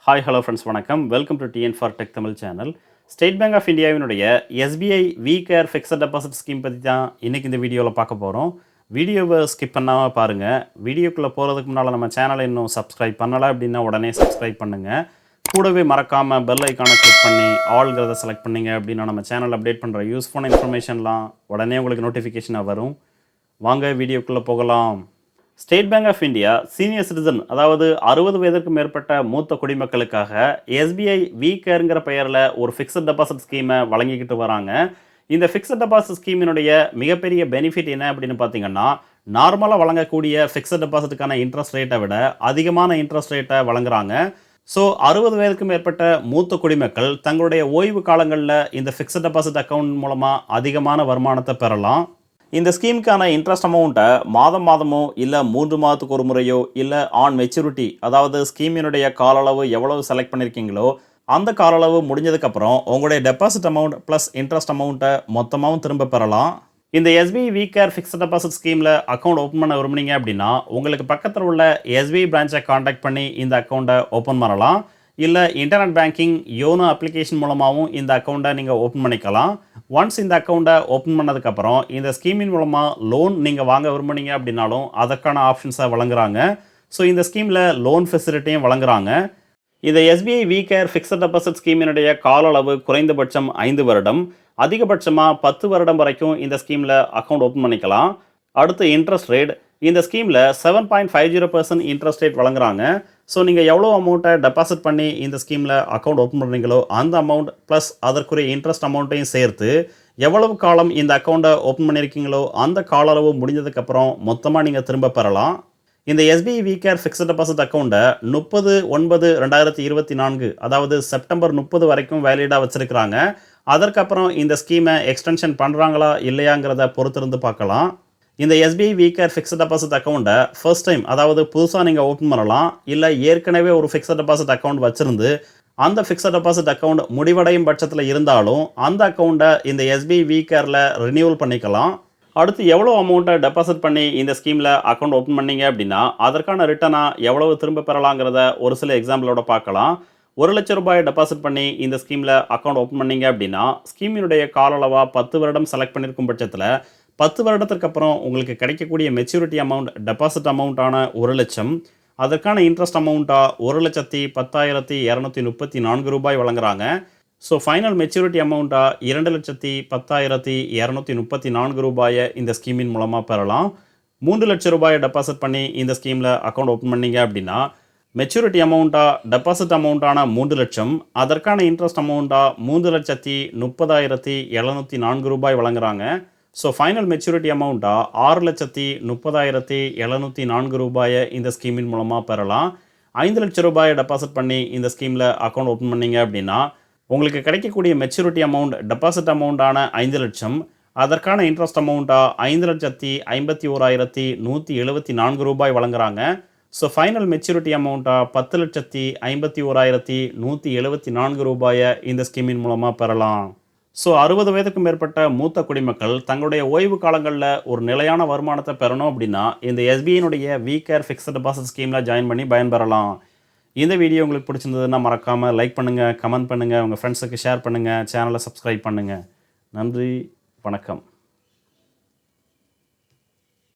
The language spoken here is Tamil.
ஹாய் ஹலோ ஃப்ரெண்ட்ஸ் வணக்கம். Welcome to TN for tech Tamil channel. State bank of இந்தியாவினுடைய SBI WeCare fixed deposit scheme பற்றி தான் இன்றைக்கி இந்த வீடியோவில் பார்க்க போகிறோம். வீடியோவை ஸ்கிப் பண்ணாமல் பாருங்கள். வீடியோக்குள்ளே போகிறதுக்கு முன்னால் நம்ம சேனலை இன்னும் சப்ஸ்கிரைப் பண்ணலை அப்படின்னா உடனே சப்ஸ்கிரைப் பண்ணுங்கள். கூடவே மறக்காமல் பெல் ஐக்கானை கிளிக் பண்ணி ஆல்ங்கிறத செலக்ட் பண்ணிங்க அப்படின்னா நம்ம சேனல் அப்டேட் பண்ணுற யூஸ்ஃபுல்லான இன்ஃபர்மேஷன்லாம் உடனே உங்களுக்கு நோட்டிஃபிகேஷனாக வரும். வாங்க வீடியோக்குள்ளே போகலாம். State bank of India senior citizen, அதாவது 60 வயதிற்கும் மேற்பட்ட மூத்த குடிமக்களுக்காக எஸ்பிஐ விகேருங்கிற பெயரில் ஒரு ஃபிக்ஸட் டெபாசிட் ஸ்கீமை வழங்கிக்கிட்டு வராங்க. இந்த ஃபிக்ஸட் டெபாசிட் ஸ்கீமினுடைய மிகப்பெரிய பெனிஃபிட் என்ன அப்படின்னு பார்த்தீங்கன்னா, நார்மலாக வழங்கக்கூடிய ஃபிக்ஸட் டெபாசிட்டுக்கான இன்ட்ரெஸ்ட் ரேட்டை விட அதிகமான இன்ட்ரெஸ்ட் ரேட்டை வழங்குறாங்க. ஸோ 60 வயதுக்கும் மேற்பட்ட மூத்த குடிமக்கள் தங்களுடைய ஓய்வு காலங்களில் இந்த ஃபிக்ஸட் டெபாசிட் அக்கௌண்ட் மூலமாக அதிகமான வருமானத்தை பெறலாம். இந்த ஸ்கீமுக்கான இன்ட்ரெஸ்ட் அமௌண்ட்டை மாதமோ இல்லை 3 மாதத்துக்கு ஒரு முறையோ இல்லை ஆன் மெச்சூரிட்டி, அதாவது ஸ்கீமினுடைய கால அளவு எவ்வளவு செலக்ட் பண்ணியிருக்கீங்களோ அந்த கால அளவு முடிஞ்சதுக்கப்புறம் உங்களுடைய டெபாசிட் அமௌண்ட் ப்ளஸ் இன்ட்ரெஸ்ட் அமௌண்ட்டை மொத்தமாகவும் திரும்ப பெறலாம். இந்த எஸ்பிஐ விகேர் ஃபிக்ஸட் டெபாசிட் ஸ்கீமில் அக்கௌண்ட் ஓப்பன் பண்ண விரும்புனீங்க அப்படின்னா உங்களுக்கு பக்கத்தில் உள்ள எஸ்பிஐ பிரான்ச்சை காண்டாக்ட் பண்ணி இந்த அக்கௌண்ட்டை ஓப்பன் பண்ணலாம். இல்லை இன்டர்நெட் பேங்கிங் யோனோ அப்ளிகேஷன் மூலமாகவும் இந்த அக்கௌண்ட்டை நீங்கள் ஓப்பன் பண்ணிக்கலாம். ஒன்ஸ் இந்த அக்கௌண்ட்டை ஓப்பன் பண்ணதுக்கப்புறம் இந்த ஸ்கீமின் மூலமாக லோன் நீங்கள் வாங்க விரும்புனீங்க அப்படின்னாலும் அதற்கான ஆப்ஷன்ஸை வழங்குறாங்க. ஸோ இந்த ஸ்கீமில் லோன் ஃபெசிலிட்டியும் வழங்குறாங்க. இந்த எஸ்பிஐ விகேர் ஃபிக்ஸட் டெபாசிட் ஸ்கீமினுடைய கால அளவு குறைந்தபட்சம் 5 வருடம், அதிகபட்சமாக 10 வருடம் வரைக்கும் இந்த ஸ்கீமில் அக்கௌண்ட் ஓப்பன் பண்ணிக்கலாம். அடுத்து இன்ட்ரெஸ்ட் ரேட், இந்த ஸ்கீமில் 7.50% இன்ட்ரெஸ்ட் ரேட் வழங்குறாங்க. ஸோ நீங்கள் எவ்வளோ அமௌண்ட்டை டெபாசிட் பண்ணி இந்த ஸ்கீமில் அக்கௌண்ட் ஓப்பன் பண்ணுறீங்களோ அந்த அமௌண்ட் ப்ளஸ் அதற்குரிய இன்ட்ரெஸ்ட் அமௌண்ட்டையும் சேர்த்து எவ்வளவு காலம் இந்த அக்கௌண்ட்டை ஓப்பன் பண்ணியிருக்கீங்களோ அந்த கால அளவு முடிஞ்சதுக்கப்புறம் மொத்தமாக நீங்கள் திரும்ப பெறலாம். இந்த எஸ்பிஐ விகேர் ஃபிக்ஸட் டெபாசிட் அக்கௌண்ட்டை 30/9/2024, அதாவது செப்டம்பர் 30 வரைக்கும் வேலிடாக வச்சுருக்கிறாங்க. அதற்கப்புறம் இந்த ஸ்கீமை எக்ஸ்டென்ஷன் பண்ணுறாங்களா இல்லையாங்கிறத பொறுத்திருந்து பார்க்கலாம். இந்த எஸ்பிஐ விகேர் ஃபிக்ஸட் டெபாசிட் அக்கௌண்ட்டை ஃபர்ஸ்ட் டைம், அதாவது புதுசாக நீங்கள் ஓப்பன் பண்ணலாம். இல்லை ஏற்கனவே ஒரு ஃபிக்ஸட் டெபாசிட் அக்கௌண்ட் வச்சுருந்து அந்த ஃபிக்ஸட் டெபாசிட் அக்கௌண்ட் முடிவடையும் பட்சத்தில் இருந்தாலும் அந்த அக்கௌண்ட்டை இந்த எஸ்பிஐ விகேரில் ரினியூவல் பண்ணிக்கலாம். அடுத்து எவ்வளோ அமௌண்ட்டை டெபாசிட் பண்ணி இந்த ஸ்கீமில் அக்கௌண்ட் ஓப்பன் பண்ணீங்க அப்படின்னா அதற்கான ரிட்டனாக எவ்வளவு திரும்ப பெறலாங்கிறத ஒரு சில எக்ஸாம்பிளோட பார்க்கலாம். 1 லட்சம் ரூபாய் டெபாசிட் பண்ணி இந்த ஸ்கீமில் அக்கௌண்ட் ஓப்பன் பண்ணீங்க அப்படின்னா ஸ்கீமினுடைய கால அளவாக 10 வருடம் செலக்ட் பண்ணியிருக்கும் பட்சத்தில் 10 வருடத்திற்கு அப்புறம் உங்களுக்கு கிடைக்கக்கூடிய மெச்சூரிட்டி அமௌண்ட் டெபாசிட் அமௌண்ட்டான 1 லட்சம், அதற்கான இன்ட்ரெஸ்ட் அமௌண்ட்டாக 1,10,234 ரூபாய் வழங்குறாங்க. ஸோ ஃபைனல் மெச்சூரிட்டி அமௌண்ட்டாக 2,10,234 ரூபாயை இந்த ஸ்கீமின் மூலமாக பெறலாம். 3 லட்சம் ரூபாயை டெபாசிட் பண்ணி இந்த ஸ்கீமில் அக்கௌண்ட் ஓப்பன் பண்ணீங்க அப்படின்னா மெச்சூரிட்டி அமௌண்ட்டாக டெபாசிட் அமௌண்ட்டான 3 லட்சம், அதற்கான இன்ட்ரெஸ்ட் அமௌண்ட்டாக 3,30,704 ரூபாய் வழங்குறாங்க. ஸோ ஃபைனல் மெச்சூரிட்டி அமௌண்ட்டாக 6,30,704 ரூபாயை இந்த ஸ்கீமின் மூலமாக பெறலாம். 5 லட்சம் ரூபாயை டெபாசிட் பண்ணி இந்த ஸ்கீமில் அக்கௌண்ட் ஓப்பன் பண்ணீங்க அப்படின்னா உங்களுக்கு கிடைக்கக்கூடிய மெச்சூரிட்டி அமௌண்ட் டெபாசிட் அமௌண்ட்டான 5 லட்சம், அதற்கான இன்ட்ரெஸ்ட் அமௌண்ட்டாக 5,51,174 ரூபாய் வழங்குறாங்க. ஸோ ஃபைனல் மெச்சூரிட்டி அமௌண்ட்டாக 10,51,174 ரூபாயை இந்த ஸ்கீமின் மூலமாக பெறலாம். ஸோ 60 வயதுக்கும் மேற்பட்ட மூத்த குடிமக்கள் தங்களுடைய ஓய்வு காலங்களில் ஒரு நிலையான வருமானத்தை பெறணும் அப்படின்னா இந்த எஸ்பிஐனுடைய விகேர் ஃபிக்ஸட் டெபாசிட் ஸ்கீமில் ஜாயின் பண்ணி பயன்பெறலாம். இந்த வீடியோ உங்களுக்கு பிடிச்சிருந்ததுன்னா மறக்காமல் லைக் பண்ணுங்கள், கமெண்ட் பண்ணுங்கள், உங்கள் ஃப்ரெண்ட்ஸுக்கு ஷேர் பண்ணுங்கள், சேனலை சப்ஸ்கிரைப் பண்ணுங்கள். நன்றி, வணக்கம்.